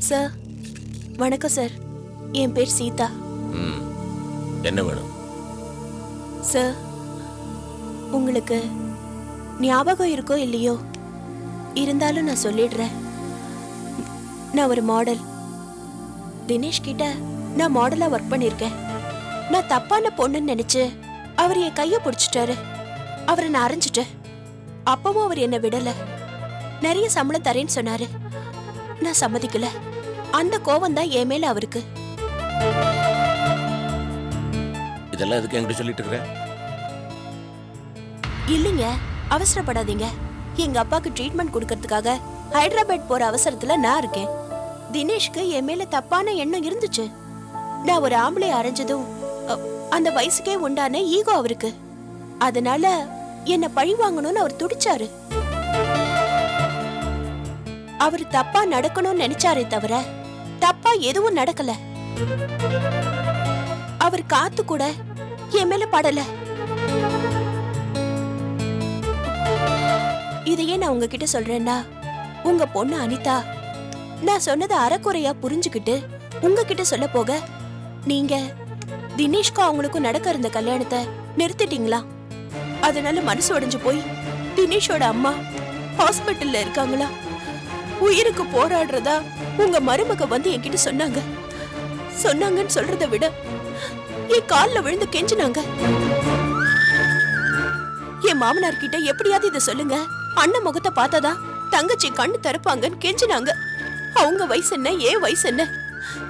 Sir வணக்கம் sir. என் பேர் சீதா. என்ன வேணும் சார்? உங்களுக்கு ஞாபகம் இருக்கோ இல்லையோ, இருந்தாலும் நான் சொல்லிடுறேன். நான் ஒரு மாடல். தினேஷ் கிட்ட நான் மாடலா ஒர்க் பண்ணிருக்கேன். நான் தப்பான பொண்ணுன்னு நினைச்சு அவர் என் கைய பிடிச்சிட்டாரு. அவரை நான் அரைஞ்சிட்டேன். அப்பவும் அவர் என்ன விடல. நிறைய சம்பளம் தரேன்னு சொன்னாரு. நான் சம்மதிக்கல. அந்த கோவம் தான் என் மேல அவருக்கு. இதெல்லாம் எதுக்கு என்கிட்ட சொல்லிட்டு இருக்கிற? இல்லைங்க, அவசரப்படாதீங்க. எங்க அப்பாக்கு ட்ரீட்மெண்ட் கொடுக்கறதுக்காக ஹைதராபாத் போற அவசரத்துல நான் இருக்கேன். தினேஷ்க்கு என் மேல தப்பான எண்ணம் இருந்துச்சு. நான் ஒரு ஆம்பளை அரைஞ்சதும் அந்த வயசுக்கே உண்டான ஈகோ அவருக்கு. அதனால என்ன பழி வாங்கணும்னு அவர் துடிச்சாரு. அவர் தப்பா நடக்கணும்னு நினைச்சாரே தவிர தப்பா எதுவும் நடக்கல. அவர் காத்து கூட என் மேல படல. இதையே நான் உங்ககிட்ட சொல்றேன்னா, உங்க பொண்ணு அனிதா நான் சொன்னதை அறக்குறையா புரிஞ்சுக்கிட்டு உங்ககிட்ட சொல்ல போக, நீங்க தினேஷ்க்கும் அவங்களுக்கும் நடக்க இருந்த கல்யாணத்தை நிறுத்திட்டீங்களா? அதனால மனசு உடைஞ்சு போய் தினேஷோட அம்மா ஹாஸ்பிட்டல்ல இருக்காங்களா, உயிருக்கு போராடுறதா உங்க மருமக வந்து என்கிட்ட சொன்னாங்கன்னு சொல்றதை விட என் கால்ல விழுந்து கெஞ்சினாங்க. என் மாமனார் கிட்ட எப்படியாவது இதை சொல்லுங்க, அண்ணன் முகத்தை பார்த்ததா தங்கச்சி கண்ணு திறப்பாங்கன்னு கெஞ்சினாங்க. அவங்க வயசு என்ன, ஏன் வயசு என்ன?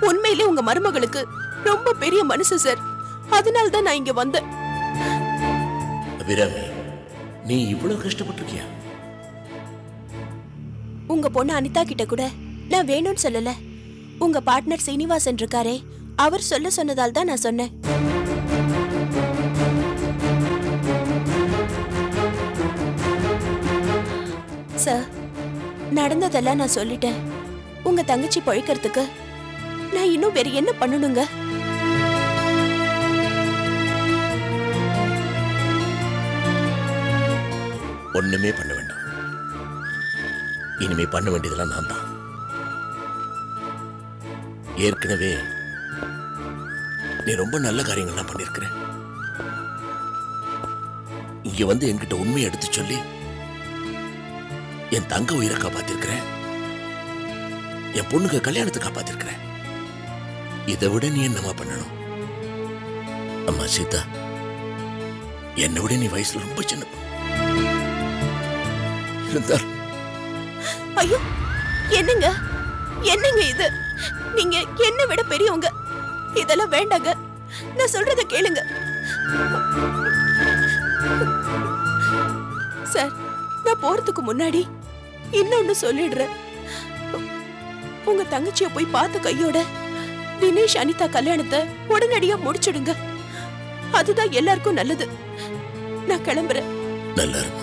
உண்மையிலே உங்க மருமகளுக்கு ரொம்ப பெரிய மனசு சார். அதனால தான் நான் இங்க வந்தேன். அபிராமி, நீ இவ்வளவு கஷ்டப்பட்டிருக்கியா? உங்க பொண்ணு அனிதா கிட்ட கூட நான் வேணும்னு சொல்லல. உங்க பார்ட்னர் சீனிவாசன் இருக்காரே, அவர் சொன்னதால் தான் நான் சொன்னேன். சார், நடந்ததெல்லாம் நான் சொல்லிட்டேன். உங்க தங்கச்சி பழிக்கிறதுக்கு நான் இன்னும் வேற என்ன பண்ணணுங்க? ஒண்ணுமே பண்ண வேண்டாம். இனிமே பண்ண வேண்டியதெல்லாம் நான் தான். ஏற்கனவே நீ ரொம்ப நல்ல காரியங்கள்லாம் பண்ணிருக்கிற. இங்க வந்து என்கிட்ட உண்மையை எடுத்து சொல்லி என் தங்க உயிரை காப்பாத்திருக்கிற, என் பொண்ணுக்கு கல்யாணத்தை காப்பாத்திருக்கிற. இதை விட நீ என்னமா பண்ணணும்? அம்மா சீதா, என்னை விட நீ வயசுல ரொம்ப சின்ன இருந்தார். ஐயோ, என்னங்க என்னங்க இது? நீங்க என்ன விட பெரியவங்க. இதெல்லாம் வேண்டாங்க. நான் சொல்றத கேளுங்க சார். நான் போறதுக்கு முன்னாடி இன்னொன்னு சொல்லிடுறேன். உங்க தங்கச்சிய போய் பார்த்த கையோட தினேஷ் அனிதா கல்யாணத்தை உடனடியா முடிச்சிடுங்க. அதுதான் எல்லாருக்கும் நல்லது. நான் கிளம்புறேன். நல்லா இருக்கும்.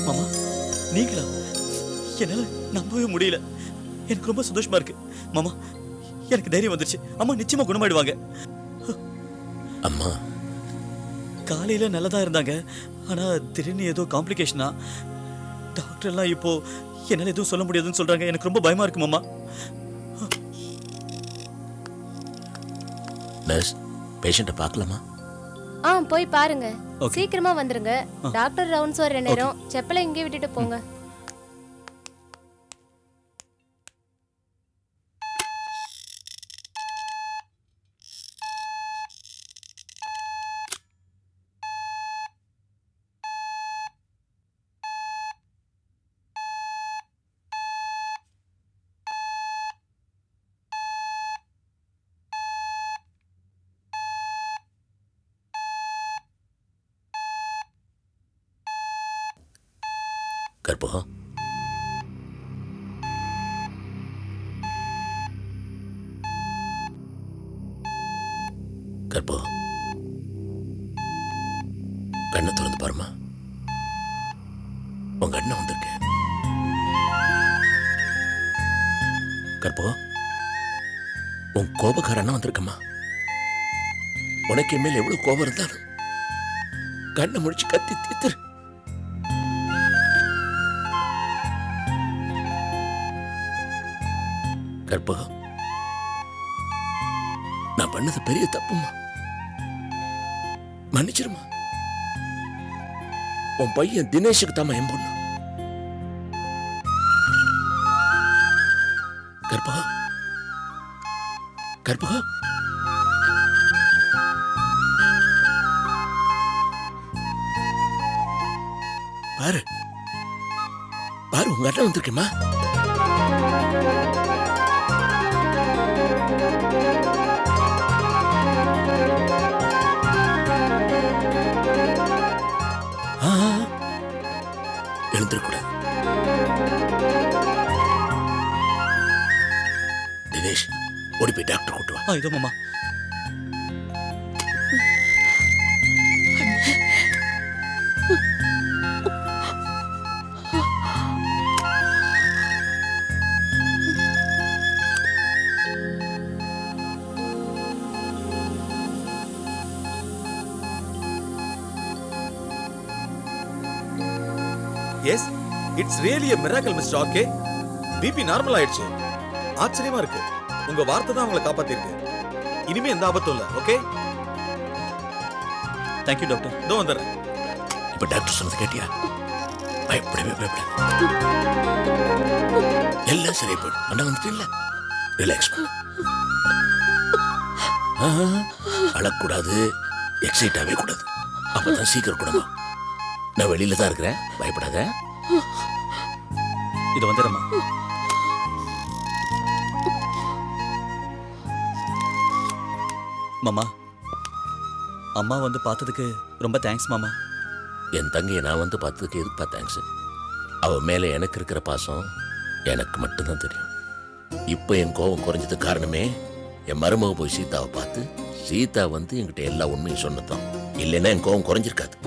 மாமா, நீங்களா? என்னால நம்பவே முடியல. எனக்கு ரொம்ப சந்தோஷமா இருக்கு மாமா. எனக்கு தைரியம் வந்துருச்சு. அம்மா நிச்சயமா குணமாயிடுவாங்க. அம்மா காலையில நல்லதா இருந்தாங்க. ஆனா திடீர்னு ஏதோ காம்ப்ளிகேஷனா. டாக்டர் எல்லாம் இப்போ என்னால எதுவும் சொல்ல முடியாதுன்னு சொல்றாங்க. எனக்கு ரொம்ப பயமா இருக்கு மாமா. நர்ஸ், பேஷண்ட்டை பார்க்கலாமா? போய் பாருங்க. சீக்கிரமா வந்துருங்க. டாக்டர் ரவுண்ட்ஸ் வர நேரம். செப்பலை இங்கே விட்டுட்டு போங்க. கற்பகம், கற்பகம், கண்ணை திறந்து பாருமா. உங்க அண்ணன் வந்திருக்க. கற்பகம், உன் கோபக்கார அண்ணன் வந்திருக்கம்மா. உனக்கு என் மேல எவ்வளவு கோபம் இருந்தாலும் கண்ணை முடிச்சு கத்தி தீத்துரு. கற்பகம், நான் பண்ணது பெரிய தப்புமா, மன்னிச்சிருமா. உன் பையன் தினேஷுக்கு தாமா என் பொண்ணு. கற்பகம், கற்பகம், பாரு பாரு, உங்க அண்ணன் வந்திருக்கேம்மா. எழுந்திருக்கூடாது. தினேஷ், ஓடி போய் டாக்டர் கூட்டு வா. இதோ மாமா. Yes, it's really a miracle, mister RK. BP normal ஆயிடுச்சு. ஆச்சரியமா இருக்கு. உங்க வார்த்தை தான் உங்களை காப்பாத்திருக்கு. இனிமே எந்த ஆபத்தும் இல்ல. Okay, thank you doctor. இதோ வந்துடுறேன். இப்ப டாக்டர் சொன்னது கேட்டியா? பயப்படவே பயப்பட. எல்லாம் சரியா போயிடும். அண்ணா வந்துட்டு இல்ல, ரிலாக்ஸ் பண்ணு. அழக்கூடாது, எக்ஸைட் ஆகவே கூடாது. அப்பதான் சீக்கிரம் கூடமா. நான் வெளியில தான் இருக்கிறேன், பயப்படாத. இது வந்துடுறேம்மா. மாமா, அம்மா வந்து பார்த்ததுக்கு ரொம்ப தேங்க்ஸ் மாமா. என் தங்கையை நான் வந்து பார்த்ததுக்கு எதுக்குப்பா தேங்க்ஸ்? அவ மேல எனக்கு இருக்கிற பாசம் எனக்கு மட்டும்தான் தெரியும். இப்போ என் கோபம் குறைஞ்சது காரணமே என் மருமக போய் சீதாவை பார்த்து சீதா வந்து என்கிட்ட எல்லா உண்மையும் சொன்னதான். இல்லைன்னா என் கோபம் குறைஞ்சிருக்காது.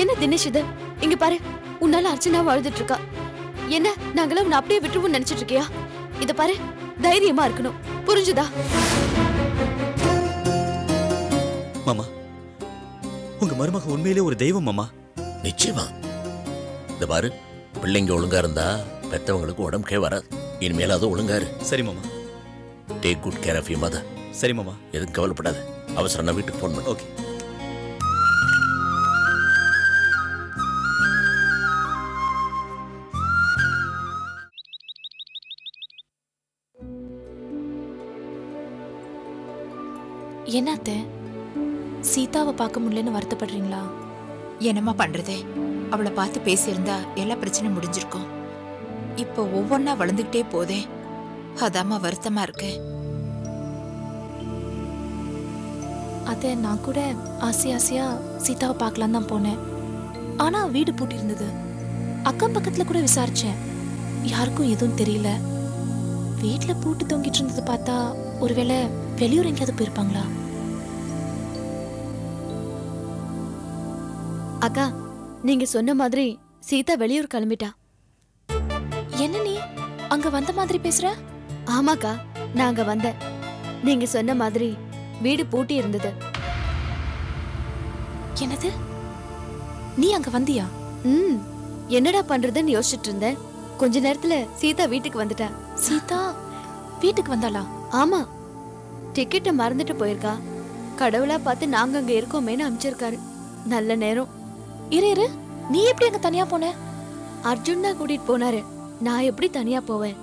என்ன தினேஷ் இது? இங்க பாரு, உன்னால அர்ச்சனா வாழ்ந்துட்டு இருக்கா. என்ன நாங்களாம் உன்னை அப்படியே விட்டுருவோம் நினைச்சிட்டு இருக்கியா? இத பாரு, தைரியமா இருக்கணும், புரிஞ்சுதா? மாமா, உங்க மருமக உண்மையிலே ஒரு தெய்வம் மாமா. நிச்சயமா. இந்த பாரு, பிள்ளைங்க ஒழுங்கா இருந்தா பெத்தவங்களுக்கு உடம்புக்கே வராது. இனிமேல அது ஒழுங்கா இரு. சரி மாமா. Take good care of you mother. சரி மாமா. எதுவும் கவலைப்படாத. அவசரம் நான் வீட்டுக்கு போன் பண்ண. ஓகே. என்னத்த சீதாவை பார்க்க முடியலன்னு வருத்தப்படுறீங்களா? என்னம்மா பண்றது? அவளை பார்த்து பேசியிருந்தா எல்லா பிரச்சனையும் முடிஞ்சிருக்கும். இப்போ ஒவ்வொன்னா வளர்ந்துகிட்டே போதே, அதாம்மா வருத்தமா இருக்கு. அத நான் கூட ஆசையா சீதாவை பார்க்கலாம் தான் போனேன். ஆனா வீடு பூட்டி இருந்தது. அக்கம் பக்கத்துல கூட விசாரிச்சேன், யாருக்கும் எதுவும் தெரியல. வீட்டுல பூட்டு தொங்கிட்டு இருந்தது பார்த்தா ஒருவேளை வெளியூர் எங்கேயாவது போயிருப்பாங்களா? அக்கா, நீங்க சொன்ன மாதிரி சீதா வெளியூர் கிளம்பிட்டா. என்ன நீ அங்க வந்த மாதிரி பேசுற? ஆமாக்கா, நான் அங்க வந்தேன். நீங்க சொன்ன மாதிரி வீடு பூட்டி இருந்தது. என்னது? நீ அங்க வந்தியா? என்னடா பண்றதுன்னு யோசிச்சுட்டு இருந்தேன். கொஞ்ச நேரத்துல சீதா வீட்டுக்கு வந்துட்டா. சீதா வீட்டுக்கு வந்தாளா? ஆமா, டிக்கெட்டை மறந்துட்டு போயிருக்கா. கடவுளா பார்த்து நாங்க அங்க இருக்கோமேன்னு அனுப்பிச்சிருக்காரு. நல்ல நேரம். இரு, நீ எப்படி அங்க தனியா போன? அர்ஜுன் தான் கூட்டிட்டு போனாரு. நான் எப்படி தனியா போவேன்?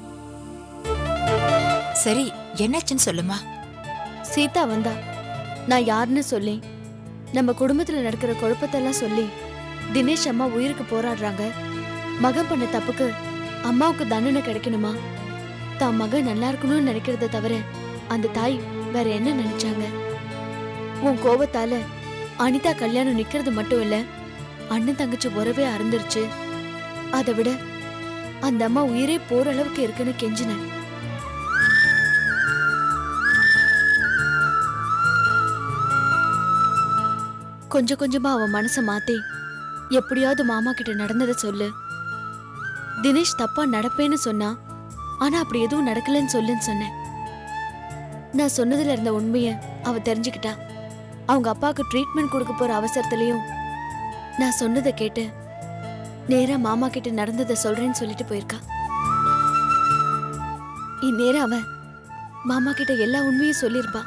சரி, என்னாச்சுன்னு சொல்லுமா. சீதா வந்தா. நான் யாருன்னு சொல்லி, நம்ம குடும்பத்துல நடக்கிற குழப்பத்தெல்லாம் சொல்லி, தினேஷ் அம்மா உயிருக்கு போராடுறாங்க. மகன் பண்ண தப்புக்கு அம்மாவுக்கு தண்டனை கிடைக்கணுமா, தான் மகன் நல்லா இருக்கணும்னு நினைக்கிறத தவிர அந்த தாய் வேற என்ன நினைச்சாங்க? உன் கோபத்தால அனிதா கல்யாணம் நிக்கிறது மட்டும் இல்ல, அண்ணன் தங்கச்சி உறவே அறந்துருச்சு. அதை விட அந்த அம்மா உயிரே போற அளவுக்கு இருக்குன்னு கெஞ்சினேன். கொஞ்சம் கொஞ்சமா அவன் மனசை மாத்தி எப்படியாவது மாமா கிட்ட நடந்ததை சொல்லு, தினேஷ் தப்பா நடப்பேன்னு சொன்னா, ஆனா அப்படி எதுவும் நடக்கலன்னு சொல்லுன்னு சொன்னேன். நான் சொன்னதுல இருந்த உண்மைய அவ தெரிஞ்சுக்கிட்டா. அவங்க அப்பாவுக்கு ட்ரீட்மெண்ட் கொடுக்க போற அவசரத்திலையும் நான் சொன்னதை கேட்டு நேரா மாமா கிட்ட நடந்ததை சொல்றேன்னு சொல்லிட்டு போயிருக்கா. இந்நேரம் அவன் மாமா கிட்ட எல்லா உண்மையும் சொல்லியிருப்பா.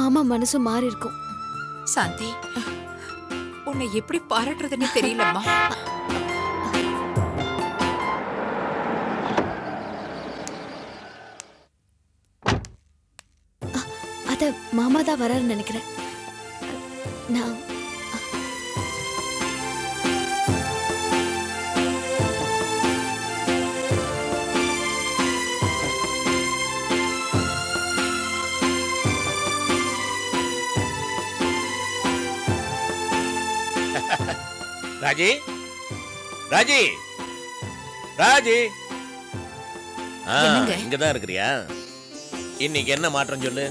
மாமா மனசும் மாறி இருக்கும். சாந்தி, உன்னை எப்படி பாராட்டுறதுன்னு தெரியலம்மா. அத மாமா தான் வராருன்னு நினைக்கிறேன். நான் ராஜி, ராஜி, ராஜி, என்னங்க? இங்கதான் இருக்கிறியா? இன்னைக்கு என்ன மாற்றம் சொல்லு.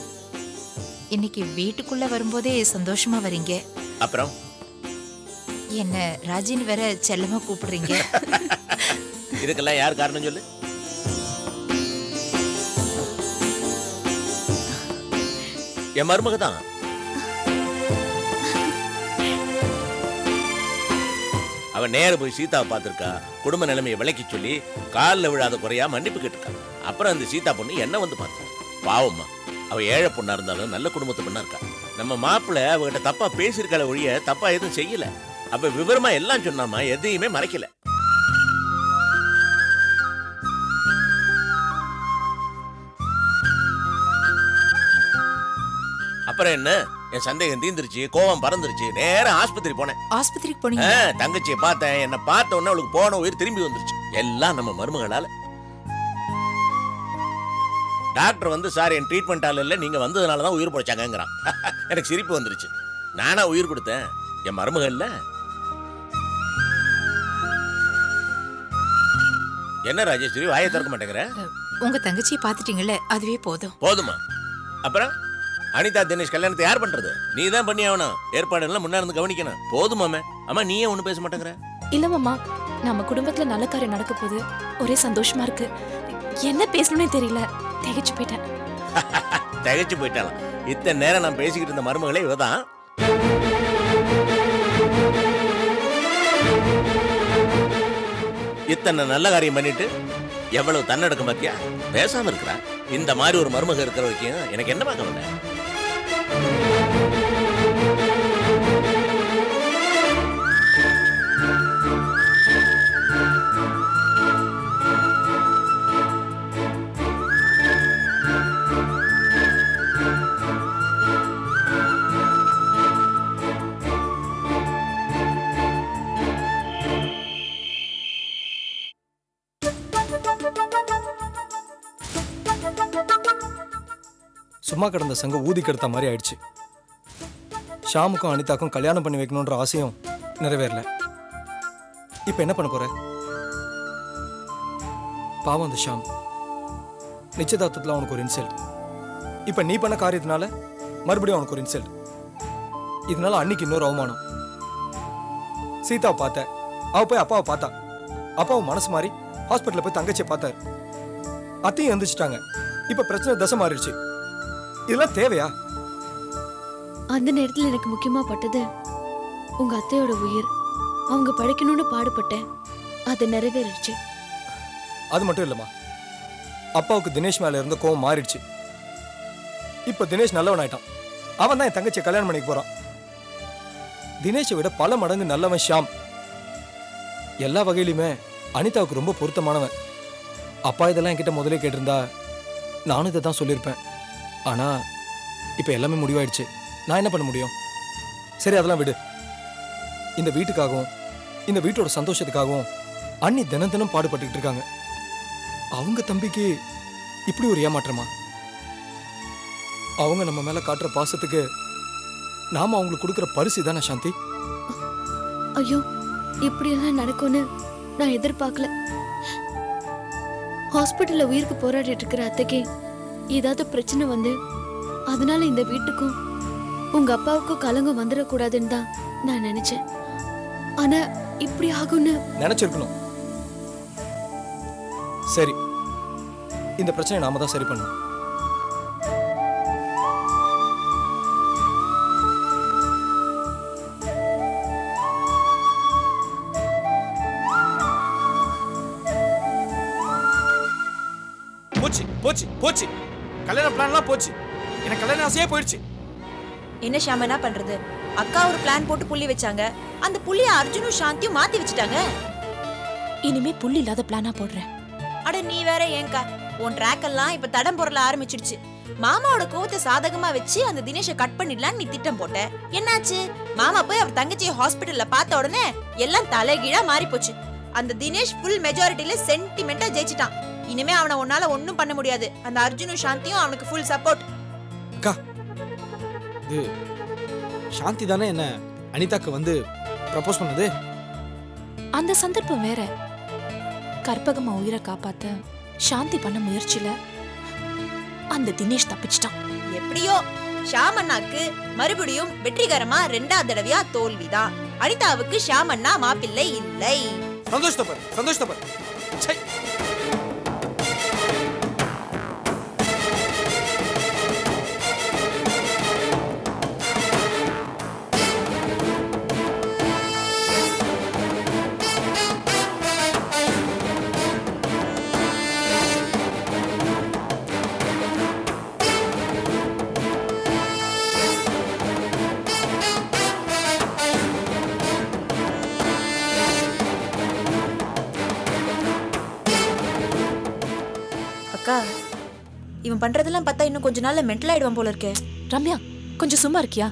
இன்னைக்கு வீட்டுக்குள்ள வரும்போதே சந்தோஷமா வரீங்க. அப்புறம் என்ன ராஜின்னு வேற செல்லமா கூப்பிடுறீங்க. இதுக்கெல்லாம் யார் காரணம் சொல்லு. என் மருமக தான். அவன் நேர போய் சீதாவை பார்த்திருக்கா. குடும்ப நிலைமையை விளக்கி சொல்லி காலில் விழாத குறையா மன்னிப்பு கேட்டிருக்கா. அப்புறம் அந்த சீதா பொண்ணு என்ன வந்து பார்த்தா. பாவம்மா, அவ ஏழை பொண்ணா இருந்தாலும் நல்ல குடும்பத்து பொண்ணா இருக்கா. நம்ம மாப்பிள்ள அவகிட்ட தப்பா பேசியிருக்கால ஒழிய தப்பா எதுவும் செய்யல. அவ விவரமா எல்லாம் சொன்னாமா, எதையுமே மறைக்கல. அப்புறம் என்ன, என் சந்தேகம் தீந்துருச்சு, கோவம் பறந்துருச்சு. நேரம் ஆஸ்பத்திரி போனேன். ஆஸ்பத்திரிக்கு போனீங்க? தங்கச்சியை பார்த்தேன். என்ன பார்த்த உடனே அவளுக்கு போன உயிர் திரும்பி வந்துருச்சு. எல்லாம் நம்ம மருமகளால. டாக்டர் வந்து, சார் என் ட்ரீட்மெண்ட் ஆள் இல்லை, நீங்க வந்ததுனால தான் உயிர் போச்சாங்கிறான். எனக்கு சிரிப்பு வந்துருச்சு. நானா உயிர் கொடுத்தேன்? என் மருமக இல்ல. என்ன ராஜேஸ்வரி வாயை திறக்க மாட்டேங்கிற? உங்க தங்கச்சியை பாத்துட்டீங்கல்ல, அதுவே போதும். போதுமா? அப்புறம் அனிதா தினேஷ் கல்யாணத்தை யார் பண்றது? நீ தான் பண்ணி ஆகணும். ஏற்பாடு எல்லாம் முன்னா இருந்து கவனிக்கணும். போதுமாமே. அம்மா நீயே ஒண்ணு பேச மாட்டேங்கிற? இல்ல மாமா, நம்ம குடும்பத்துல நல்ல காரியம் நடக்க போகுது. ஒரே சந்தோஷமா இருக்கு. என்ன பேசணும்னே தெரியல. திகைச்சு போயிட்டேன். திகைச்சு போயிட்டாலாம். இத்தனை நேரம் நான் பேசிக்கிட்டு இருந்த மருமகளே இவதான். இத்தனை நல்ல காரியம் பண்ணிட்டு எவ்வளவு தன்னடக்கம் பாத்தியா? பேசாம இருக்கிறா. இந்த மாதிரி ஒரு மருமக இருக்கிற வரைக்கும் எனக்கு என்ன பார்க்க வேண்டாம். சும்மா கிடந்த சங்கம் ஊதி கெடுத்த மாதிரி ஆயிடுச்சு. ஷாமுக்கும் அனிதாக்கும் கல்யாணம் பண்ணி வைக்கணுன்ற ஆசையும் நிறைவேறல. இப்ப என்ன பண்ண போற? பாவம் அந்த ஷாம். நிச்சயதார்த்தத்தில் அவனுக்கு ஒரு இன்சல்ட். இப்ப நீ பண்ண காரியத்தினால மறுபடியும் அவனுக்கு ஒரு இன்சல்ட். இதனால அன்னைக்கு இன்னொரு அவமானம். சீதாவை பார்த்த, அவ போய் அப்பாவை பார்த்தா. அப்பாவும் மனசு மாறி ஹாஸ்பிட்டல்ல போய் தங்கச்சியை பார்த்தாரு. அத்தையும் எந்திரிச்சிட்டாங்க. இப்ப பிரச்சனை தசை மாறிடுச்சு. இதெல்லாம் தேவையா? அந்த நேரத்துல எனக்கு முக்கியமா பட்டது உங்க அத்தையோட உயிர். அவங்க படிக்கணும்னு பாடுபட்டேன். அது நிறைவேறிடுச்சு. அது மட்டும் இல்லம்மா, அப்பாவுக்கு தினேஷ் மேல இருந்த கோவம் மாறிடுச்சு. இப்ப தினேஷ் நல்லவன் ஆயிட்டான். அவன் தான் என் தங்கச்சியை கல்யாணம் பண்ணிக்க போறான். தினேஷை விட பல மடங்கு நல்லவன் ஷாம். எல்லா வகையிலுமே அனிதாவுக்கு ரொம்ப பொருத்தமானவன். அப்பா இதெல்லாம் என்கிட்ட முதலே கேட்டிருந்தா நானும் இதை தான் சொல்லியிருப்பேன். ஆனா இப்ப எல்லாமே முடிவாயிடுச்சு. நான் என்ன பண்ண முடியும்? சரி, அதெல்லாம் விடு. இந்த வீட்டுக்காகவும் இந்த வீட்டோட சந்தோஷத்துக்காகவும் அண்ணி தினம் தினம் பாடுபட்டுக்கிட்டு இருக்காங்க. அவங்க தம்பிக்கு இப்படி ஒரு ஏமாற்றமா? அவங்க நம்ம மேல காட்டுற பாசத்துக்கு நாம அவங்களுக்கு கொடுக்குற பரிசு தானே சாந்தி? ஐயோ இப்படியெல்லாம் நடக்கும்னு நான் எதிர்பார்க்கல. ஹாஸ்பிட்டல்ல உயிருக்கு போராடிட்டு இருக்கிற அத்தைக்கு ஏதாவது பிரச்சனை வந்து அதனால இந்த வீட்டுக்கும் உங்க அப்பாவுக்கும் கலங்கம் வந்துடக்கூடாதுன்னு தான் நான் நினைச்சேன். ஆனா இப்படி ஆகும்னு நினைச்சிருக்கணும். சரி, இந்த பிரச்சனை நாம தான் சரி பண்ணணும். போச்சு போச்சு போச்சு, கல்யாண பிளான்லாம் போச்சு. எனக்கு கல்யாண ஆசையே போயிடுச்சு. என்ன ஷாம் என்ன பண்றது? அக்கா ஒரு பிளான் போட்டு புள்ளி வச்சாங்க, அந்த புள்ளிய அர்ஜுனும் சாந்தியும் மாத்தி வச்சுட்டாங்க. இனிமே புள்ளி இல்லாத பிளானா போடுறேன். அட நீ வேற ஏங்கா, உன் ட்ராக் எல்லாம் இப்ப தடம் பொருள ஆரம்பிச்சிடுச்சு. மாமாவோட கோவத்தை சாதகமா வச்சு அந்த தினேஷை கட் பண்ணிடலான்னு நீ திட்டம் போட்ட. என்னாச்சு? மாமா போய் அவர் தங்கச்சியை ஹாஸ்பிட்டல்ல பார்த்த உடனே எல்லாம் தலைகீழா மாறி போச்சு. அந்த தினேஷ் ஃபுல் மெஜாரிட்டில சென்டிமெண்டா ஜெயிச்சிட்டான். இனிமே அவனை உன்னால ஒன்னும் பண்ண முடியாது. அந்த அர்ஜுனும் சாந்தியும் அவனுக்கு ஃபுல் சப்போர்ட். அக்கா, இது சாந்தி தானே என்ன அனிதாக்கு வந்து ப்ரப்போஸ் பண்ணது? அந்த சந்தர்ப்பம் வேற. கற்பகமா உயிரை காப்பாத்த சாந்தி பண்ண முயற்சியில அந்த தினேஷ் தப்பிச்சிட்டான். எப்படியோ ஷாம் அண்ணாக்கு மறுபடியும் வெற்றிகரமா 2வது தடவையா தோல்விதான். அனிதாவுக்கு ஷாம் அண்ணா மாப்பிள்ளை இல்லை. சந்தோஷப்பர் சந்தோஷப்பர். அக்கா, இவன் பண்றதெல்லாம் பார்த்தா இன்னும் கொஞ்ச நாள்ல மென்டல் ஆயிடுவான் போல இருக்கே. ரம்யா, கொஞ்சம் சும்மா இருக்கியா?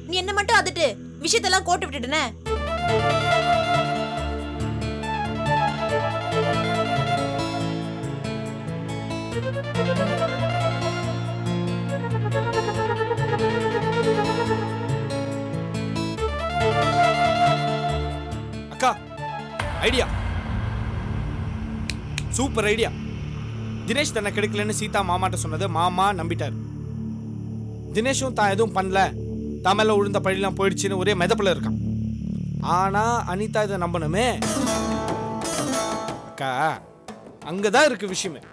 நீ என்ன மட்டும் அதுட்டு விஷயத்தெல்லாம் கோட்டு விட்டுட்டனே. அக்கா, ஐடியா, சூப்பர் ஐடியா. தினேஷ் தன்னை கிடைக்கலன்னு சீதா மாமாட்ட சொன்னது மாமா நம்பிட்டார். தினேஷும் தான் எதுவும் பண்ணல, தான் மேல விழுந்த பழிலாம் போயிடுச்சுன்னு ஒரே மெதப்புல இருக்கான். ஆனா அனிதா இதை நம்பணுமே. அக்கா, அங்கதான் இருக்கு விஷயமே.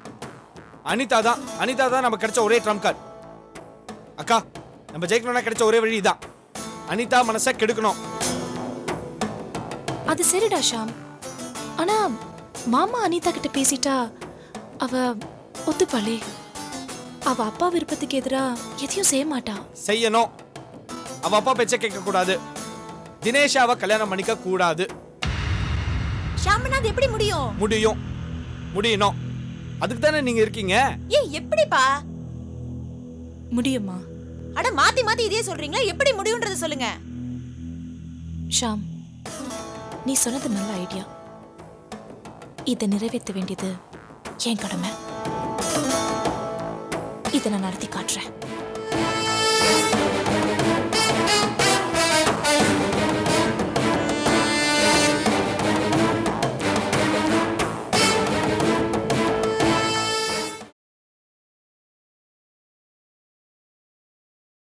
அனிதா தான் நம்ம கிடைச்ச ஒரே ட்ரம் கார்டு. அக்கா, நம்ம ஜெயிக்கணும்னா கிடைச்ச ஒரே வழி தான், அனிதா மனசை கெடுக்கணும். அது சரிடா ஷாம். ஆனா மாமா அனிதா கிட்ட பேசிட்டா அவ ஒத்துப்பாளே. அவ அப்பா விருப்பத்துக்கு எதிரா எதையும் செய்ய மாட்டா. செய்யணும். அவ அப்பா பேச்ச கேட்க கூடாது. தினேஷாவை கல்யாணம் பண்ணிக்க கூடாது. ஷாம்னா அது எப்படி முடியும்? முடியணும். அதுக்கு தானே நீங்க இருக்கீங்க. ஏய், எப்படிப்பா முடியுமா? அட மாத்தி மாத்தி இதே சொல்றீங்களா? எப்படி முடியும்ன்றத சொல்லுங்க. ஷாம், நீ சொன்னது நல்ல ஐடியா. இதை நிறைவேற்ற வேண்டியது என் கடமை. இதை நான் நடத்தி காட்டுறேன்.